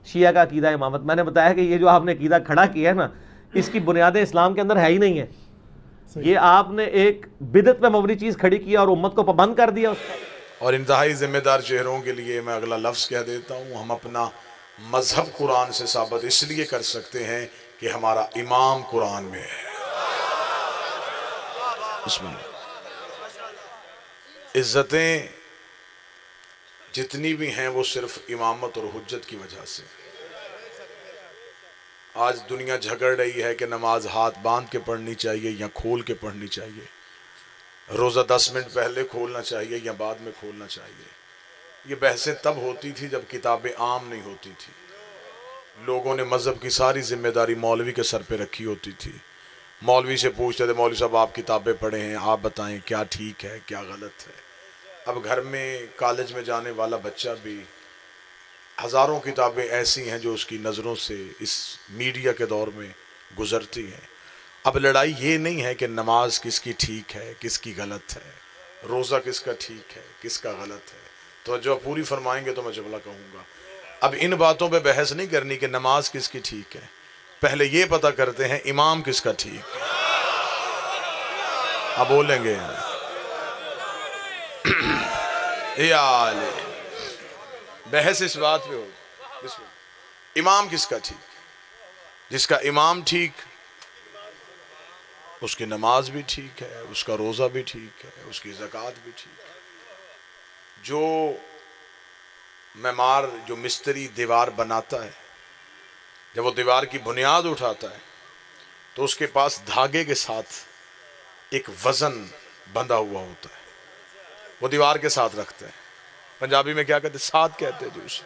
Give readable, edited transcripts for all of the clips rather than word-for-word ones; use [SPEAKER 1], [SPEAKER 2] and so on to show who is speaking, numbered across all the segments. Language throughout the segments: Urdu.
[SPEAKER 1] شیعہ کا عقیدہ امامت. میں نے بتایا کہ یہ جو آپ نے عقیدہ کھڑا کیا ہے نا، اس کی بنیادیں اسلام کے اندر ہے ہی نہیں ہے. یہ آپ نے ایک بدعت پہ مبنی چیز کھڑی کیا اور امت کو پابند کر دیا اس کا.
[SPEAKER 2] اور انتہائی ذمہ دار چہروں کے لیے میں اگلا لفظ کہہ دیتا ہوں، ہم اپنا مذہب قرآن سے ثابت اس لیے کر سکتے ہیں کہ ہمارا امام قرآن میں ہے. بسم اللہ. عزتیں جتنی بھی ہیں وہ صرف امامت اور حجت کی وجہ سے. آج دنیا جھگڑ رہی ہے کہ نماز ہاتھ باندھ کے پڑھنی چاہیے یا کھول کے پڑھنی چاہیے، روزہ 10 منٹ پہلے کھولنا چاہیے یا بعد میں کھولنا چاہیے. یہ بحثیں تب ہوتی تھی جب کتابیں عام نہیں ہوتی تھی. لوگوں نے مذہب کی ساری ذمہ داری مولوی کے سر پہ رکھی ہوتی تھی. مولوی سے پوچھتے تھے، مولوی صاحب آپ کتابیں پڑھے ہیں، آپ بتائیں کیا ٹھیک ہے کیا غلط ہے. اب گھر میں کالج میں جانے والا بچہ بھی ہزاروں کتابیں ایسی ہیں جو اس کی نظروں سے اس میڈیا کے دور میں گزرتی ہیں. اب لڑائی یہ نہیں ہے کہ نماز کس کی ٹھیک ہے کس کی غلط ہے، روزہ کس کا ٹھیک ہے کس کا غلط ہے. تو جو پوری فرمائیں گے تو میں جملہ کہوں گا. اب ان باتوں پہ بحث نہیں کرنی کہ نماز کس کی ٹھیک ہے، پہلے یہ پتہ کرتے ہیں امام کس کا ٹھیک ہے. اب بولیں گے یا بحث اس بات پہ ہو، امام کس کا ٹھیک. جس کا امام ٹھیک اس کی نماز بھی ٹھیک ہے، اس کا روزہ بھی ٹھیک ہے، اس کی زکوٰۃ بھی ٹھیک ہے. جو معمار جو مستری دیوار بناتا ہے، جب وہ دیوار کی بنیاد اٹھاتا ہے تو اس کے پاس دھاگے کے ساتھ ایک وزن بندھا ہوا ہوتا ہے، وہ دیوار کے ساتھ رکھتے ہیں. پنجابی میں کیا کہتے ہیں؟ ساتھ کہتے ہیں. جو اسے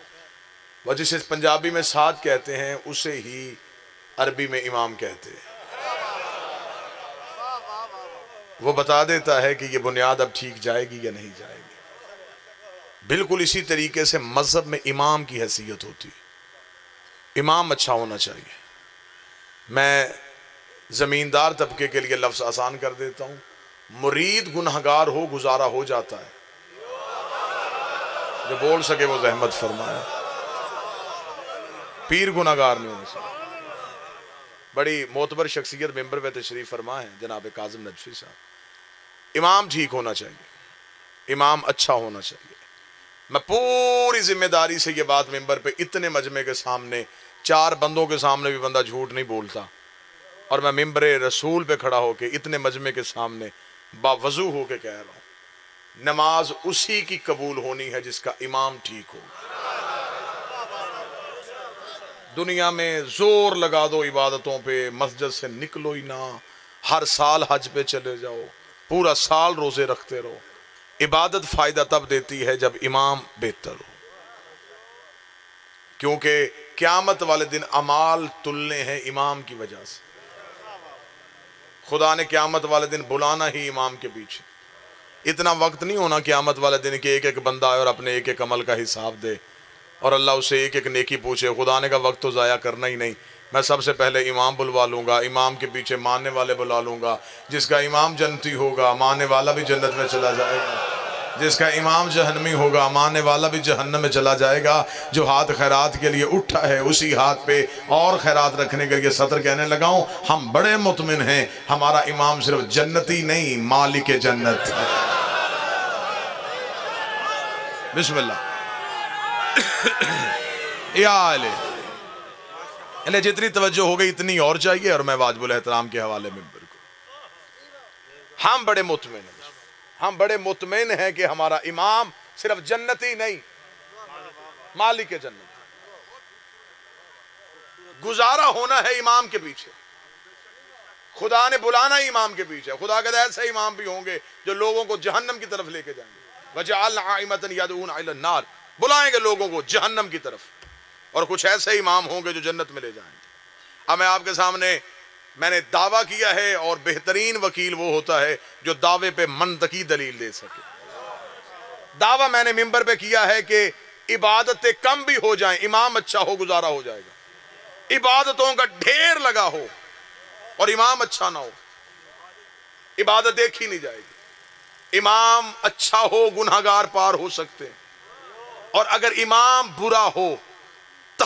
[SPEAKER 2] وہ جسے پنجابی میں ساتھ کہتے ہیں اسے ہی عربی میں امام کہتے ہیں. وہ بتا دیتا ہے کہ یہ بنیاد اب ٹھیک جائے گی یا نہیں جائے گی. بالکل اسی طریقے سے مذہب میں امام کی حیثیت ہوتی ہے. امام اچھا ہونا چاہیے. میں زمیندار طبقے کے لیے لفظ آسان کر دیتا ہوں، مرید گنہگار ہو گزارا ہو جاتا ہے. جو بول سکے وہ زحمت فرمائے. پیر گنہگار نہیں ہونا چاہیے. بڑی معتبر شخصیت ممبر پہ تشریف فرما ہے جناب کاظم نجفی صاحب. امام ٹھیک ہونا چاہیے، امام اچھا ہونا چاہیے. میں پوری ذمہ داری سے یہ بات ممبر پہ اتنے مجمع کے سامنے 4 بندوں کے سامنے بھی بندہ جھوٹ نہیں بولتا، اور میں ممبر رسول پہ کھڑا ہو کے اتنے مجمع کے سامنے باوضو ہو کے کہہ رہا ہوں، نماز اسی کی قبول ہونی ہے جس کا امام ٹھیک ہو. دنیا میں زور لگا دو عبادتوں پہ، مسجد سے نکلو ہی نہ، ہر سال حج پہ چلے جاؤ، پورا سال روزے رکھتے رہو. عبادت فائدہ تب دیتی ہے جب امام بہتر ہو، کیونکہ قیامت والے دن اعمال تلنے ہیں امام کی وجہ سے. خدا نے قیامت والے دن بلانا ہی امام کے پیچھے. اتنا وقت نہیں ہونا قیامت والے دن کہ ایک ایک بندہ آئے اور اپنے ایک ایک عمل کا حساب دے اور اللہ اسے ایک ایک نیکی پوچھے. خدا نے کا وقت تو ضائع کرنا ہی نہیں. میں سب سے پہلے امام بلوا لوں گا، امام کے پیچھے ماننے والے بلا لوں گا. جس کا امام جنتی ہوگا ماننے والا بھی جنت میں چلا جائے گا، جس کا امام جہنمی ہوگا ماننے والا بھی جہنم میں چلا جائے گا. جو ہاتھ خیرات کے لیے اٹھا ہے اسی ہاتھ پہ اور خیرات رکھنے کے لیے سطر کہنے لگا ہوں. ہم بڑے مطمئن ہیں ہمارا امام صرف جنتی نہیں مالک جنت ہے. بسم اللہ. یا علیہ جتنی توجہ ہو گئی اتنی اور چاہیے. اور میں واجب الاحترام کے حوالے ممبر کو، ہم بڑے مطمئن ہیں، ہم بڑے مطمئن ہیں کہ ہمارا امام صرف جنتی نہیں مالک جنت. گزارا ہونا ہے امام کے پیچھے، خدا نے بلانا ہی امام کے پیچھے. خدا کے ایسے امام بھی ہوں گے جو لوگوں کو جہنم کی طرف لے کے جائیں گے. وَجَعَلْنَا أَئِمَّةً يَدْعُونَ إِلَى النَّارِ، بلائیں گے لوگوں کو جہنم کی طرف. اور کچھ ایسے امام ہوں گے جو جنت میں لے جائیں گے. اب میں آپ کے سامنے میں نے دعویٰ کیا ہے، اور بہترین وکیل وہ ہوتا ہے جو دعوے پہ منطقی دلیل دے سکے. دعویٰ میں نے ممبر پہ کیا ہے کہ عبادتیں کم بھی ہو جائیں، امام اچھا ہو گزارا ہو جائے گا. عبادتوں کا ڈھیر لگا ہو اور امام اچھا نہ ہو، عبادت دیکھی نہیں جائے گی. امام اچھا ہو گناہگار پار ہو سکتے ہیں، اور اگر امام برا ہو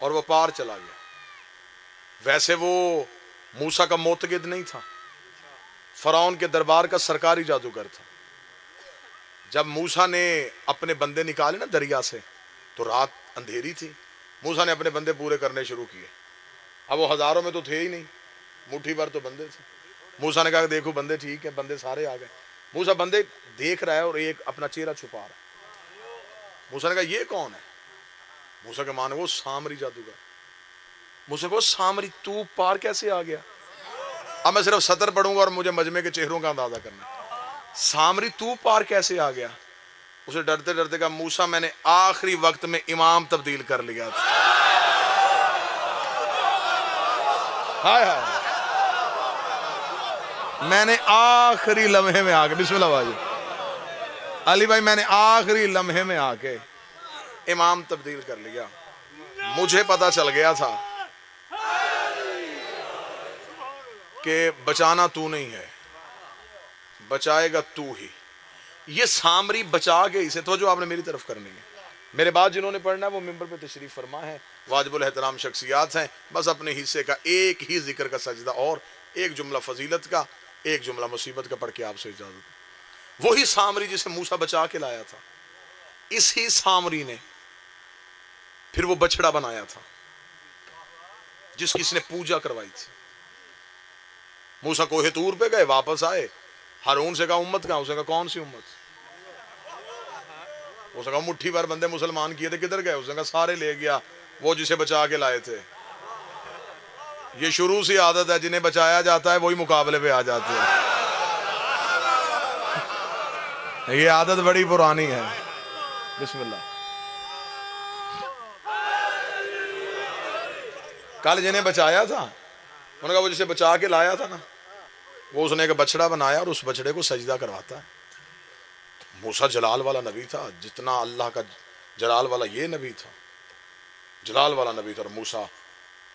[SPEAKER 2] اور وہ پار چلا گیا. ویسے وہ موسیٰ کا موتقد نہیں تھا, فرعون کے دربار کا سرکاری جادوگر تھا. جب موسیٰ نے اپنے بندے نکالے نا دریا سے, تو رات اندھیری تھی, موسیٰ نے اپنے بندے پورے کرنے شروع کیے. اب وہ ہزاروں میں تو تھے ہی نہیں, مٹھی بھر تو بندے تھے. موسیٰ نے کہا کہ دیکھو بندے ٹھیک ہے, بندے سارے آ گئے. موسیٰ بندے دیکھ رہا ہے اور ایک اپنا چہرہ چھپا رہا ہے. موسیٰ نے کہا یہ کون ہے؟ موسیٰ کے معنی وہ سامری جادوگر. موسیٰ کو سامری تو پار کیسے آ گیا؟ اب میں صرف سطر پڑھوں گا اور مجھے مجمع کے چہروں کا اندازہ کرنا ہے. سامری تو پار کیسے آ گیا؟ اسے ڈرتے ڈرتے کہا موسیٰ میں نے آخری وقت میں امام تبدیل کر لیا تھا. ہائے ہائے, میں نے آخری لمحے میں آ کے, بسم اللہ بھائی علی بھائی, میں نے آخری لمحے میں آ کے امام تبدیل کر لیا. مجھے پتا چل گیا تھا کہ بچانا تو نہیں ہے, بچائے گا تو ہی. یہ سامری بچا کے اسے, توجہ آپ نے میری طرف کرنی ہے. میرے بعد جنہوں نے پڑھنا ہے وہ ممبر پہ تشریف فرما ہے, واجب الاحترام شخصیات ہیں. بس اپنے حصے کا ایک ہی ذکر کا سجدہ اور ایک جملہ فضیلت کا, ایک جملہ مصیبت کا پڑھ کے آپ سے اجازت. وہی سامری جسے موسیٰ بچا کے لایا تھا, اسی سامری نے پھر وہ بچڑا بنایا تھا جس کی اس نے پوجا کروائی تھی. موسیٰ کوہ طور پہ گئے, واپس آئے, ہارون سے کہا امت کہاں؟ اس نے کہا کون سی امت؟ اس نے کہا مٹھی بھر بندے مسلمان کیے تھے, کدھر گئے؟ اس نے کہا سارے لے گیا وہ جسے بچا کے لائے تھے. یہ شروع سے عادت ہے, جنہیں بچایا جاتا ہے وہی مقابلے پہ آ جاتے ہیں. یہ عادت بڑی پرانی ہے. بسم اللہ. کل جنہیں بچایا تھا انہوں نے کہا وہ جسے بچا کے لایا تھا نا, وہ اس نے ایک بچڑا بنایا اور اس بچڑے کو سجدہ کرواتا ہے. موسیٰ جلال والا نبی تھا, جتنا اللہ کا جلال والا یہ نبی تھا, جلال والا نبی تھا. اور موسیٰ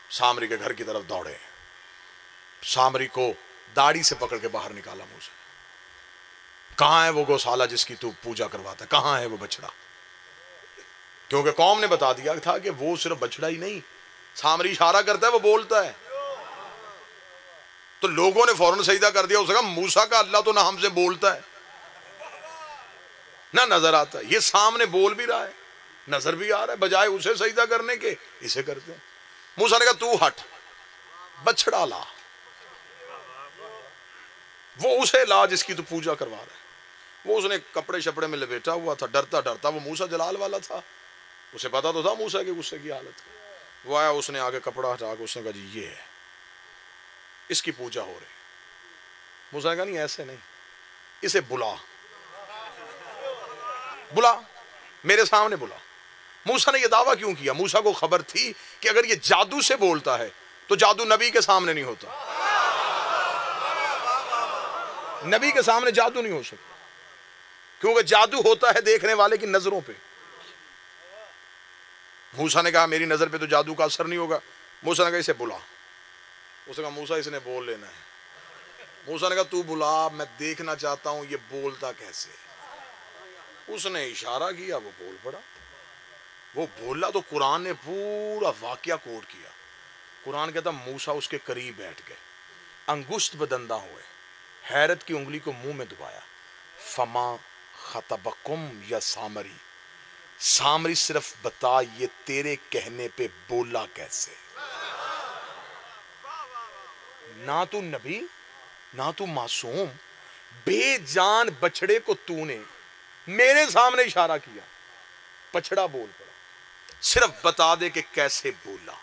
[SPEAKER 2] سامری کے گھر کی طرف دوڑے, سامری کو داڑھی سے پکڑ کے باہر نکالا. موسیٰ کہاں ہے وہ گوشالہ جس کی تو پوجا کرواتا ہے, کہاں ہے وہ بچڑا؟ کیونکہ قوم نے بتا دیا تھا کہ وہ صرف بچڑا ہی نہیں, سامری اشارہ کرتا ہے, وہ بولتا ہے. تو لوگوں نے فوراً سجدہ کر دیا. اس نے کہا موسیٰ کا اللہ تو نہ ہم سے بولتا ہے نہ نظر آتا ہے, یہ سامنے بول بھی رہا ہے, نظر بھی آ رہا ہے, بجائے اسے سجدہ کرنے کے اسے کرتے ہیں. موسیٰ نے کہا تو ہٹ, بچڑا لا, وہ اسے لا جس کی تو پوجا کروا رہا ہے. وہ اس نے کپڑے شپڑے میں لپیٹا ہوا تھا, ڈرتا ڈرتا. وہ موسیٰ جلال والا تھا, اسے پتا تو تھا موسیٰ کے غصے کی حالت. وہ آیا, اس نے آگے کپڑا ہٹا کے اس نے کہا جی یہ ہے, اس کی پوجا ہو رہی. موسیٰ نے کہا نہیں ایسے نہیں, اسے بلا, بلا, میرے سامنے بلا. موسیٰ نے یہ دعویٰ کیوں کیا؟ موسیٰ کو خبر تھی کہ اگر یہ جادو سے بولتا ہے تو جادو نبی کے سامنے نہیں ہوتا, نبی کے سامنے جادو نہیں ہو سکتا, کیونکہ جادو ہوتا ہے دیکھنے والے کی نظروں پہ. موسیٰ نے کہا میری نظر پہ تو جادو کا اثر نہیں ہوگا. موسیٰ نے کہا اسے بلا. اس نے کہا موسیٰ اس نے بول لینا ہے. موسیٰ نے کہا تو بلا, میں دیکھنا چاہتا ہوں یہ بولتا کیسے. اس نے اشارہ کیا, وہ بول پڑا. وہ بولا تو قرآن نے پورا واقعہ کوٹ کیا. قرآن کہتا موسیٰ اس کے قریب بیٹھ گئے, انگشت بدندہ ہوئے, حیرت کی انگلی کو منہ میں دبایا. فما خطبکم یا سامری, سامری صرف بتا یہ تیرے کہنے پہ بولا کیسے. نہ تو نبی نہ تو معصوم, بے جان بچڑے کو تو نے میرے سامنے اشارہ کیا, بچڑا بول پڑا. صرف بتا دے کہ کیسے بولا,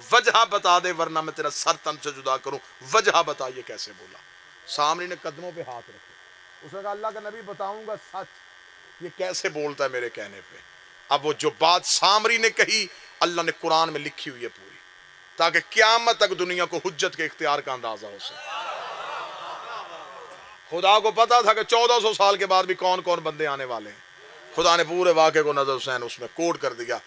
[SPEAKER 2] وجہ بتا دے ورنہ میں تیرا سر تن سے جدا کروں, وجہ بتا یہ کیسے بولا. سامری نے قدموں پہ ہاتھ رکھے. اس نے کہا اللہ کا نبی بتاؤں گا سچ, یہ کیسے بولتا ہے میرے کہنے پہ. اب وہ جو بات سامری نے کہی اللہ نے قرآن میں لکھی ہوئی ہے پوری, تاکہ قیامت تک دنیا کو حجت کے اختیار کا اندازہ ہو سکے. خدا کو پتا تھا کہ 1400 سال کے بعد بھی کون کون بندے آنے والے ہیں. خدا نے پورے واقعے کو نظر حسین اس میں کوڈ کر دیا.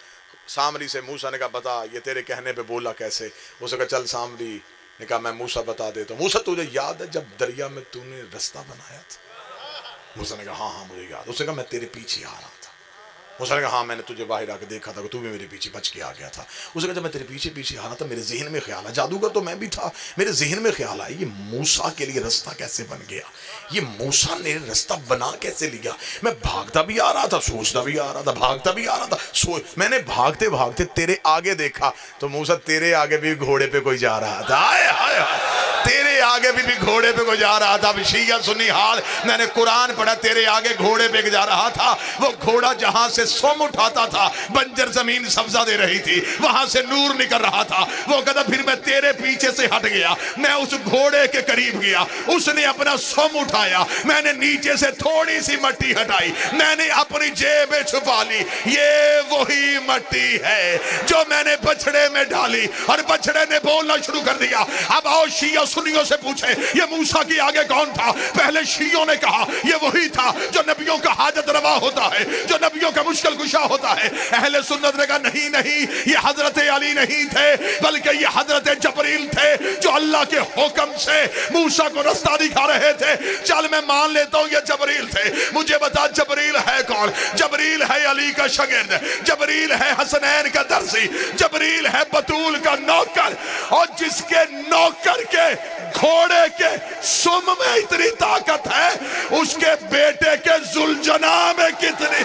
[SPEAKER 2] سامری سے موسیٰ نے کہا بتا یہ تیرے کہنے پہ بولا کیسے. اس نے کہا چل. سامری نے کہا میں موسیٰ بتا دیتا ہوں. موسیٰ تجھے یاد ہے جب دریا میں تو نے رستہ بنایا تھا؟ موسیٰ نے کہا ہاں مجھے یاد. اس نے کہا میں تیرے پیچھے آ رہا تھا. موسیٰ نے کہا ہاں میں نے تجھے باہر آ کے دیکھا تھا کہ تو بھی میرے پیچھے بچ کے آ گیا تھا. اس نے کہا جب میں تیرے پیچھے پیچھے آ رہا تھا میرے ذہن میں خیال آیا, جادوگر تو میں بھی تھا, میرے ذہن میں خیال آیا یہ موسیٰ کے لیے رستہ کیسے بن گیا, یہ موسیٰ نے رستہ بنا کیسے لیا. میں بھاگتا بھی آ رہا تھا, سوچتا بھی آ رہا تھا, بھاگتا بھی آ رہا تھا. میں نے بھاگتے بھاگتے تیرے آگے دیکھا تو موسیٰ تیرے آگے بھی گھوڑے پہ کوئی جا رہا تھا. تیرے آگے بھی گھوڑے پہ کوئی جا رہا تھا. شیعہ سنی حال, میں نے قرآن پڑھا, تیرے آگے گھوڑے پہ جا رہا تھا. وہ گھوڑا جہاں سے سم اٹھاتا تھا بنجر زمین سبزہ دے رہی تھی, وہاں سے نور نکل رہا تھا. وہ کہتا پھر میں تیرے پیچھے سے ہٹ گیا, میں اس گھوڑے کے قریب گیا, اس نے اپنا سم اٹھایا, میں نے نیچے سے تھوڑی سی مٹی ہٹائی, میں نے اپنی جیب میں چھپا لی. یہ وہی مٹی ہے جو میں نے بچڑے میں ڈالی. اور بچڑے نے بولنا شروع کر دیا. اب آؤ شیعہ سنیوں سے پوچھیں یہ موسیٰ کی آگے کون تھا. پہلے شیعوں نے کہا یہ وہی تھا جو نبیوں کا حاجت روا ہوتا ہے, جو نبیوں کا مشکل کشا ہوتا ہے. اہل سنت نے کہا نہیں نہیں, یہ حضرت علی نہیں تھے بلکہ یہ حضرت جبریل تھے جو اللہ کے حکم سے موسیٰ کو رستہ دکھا رہے تھے. چل میں مان لیتا ہوں یہ جبریل تھے. مجھے بتا جبریل ہے کون. جبریل ہے علی کا شاگرد, جبریل ہے حسنین کا درزی, جبریل ہے بطول کا نوکر, اور جس کے نوکر کے گھوڑے کے سم میں اتنی طاقت ہے اس کے بیٹے کے ذوالجناح میں کتنی.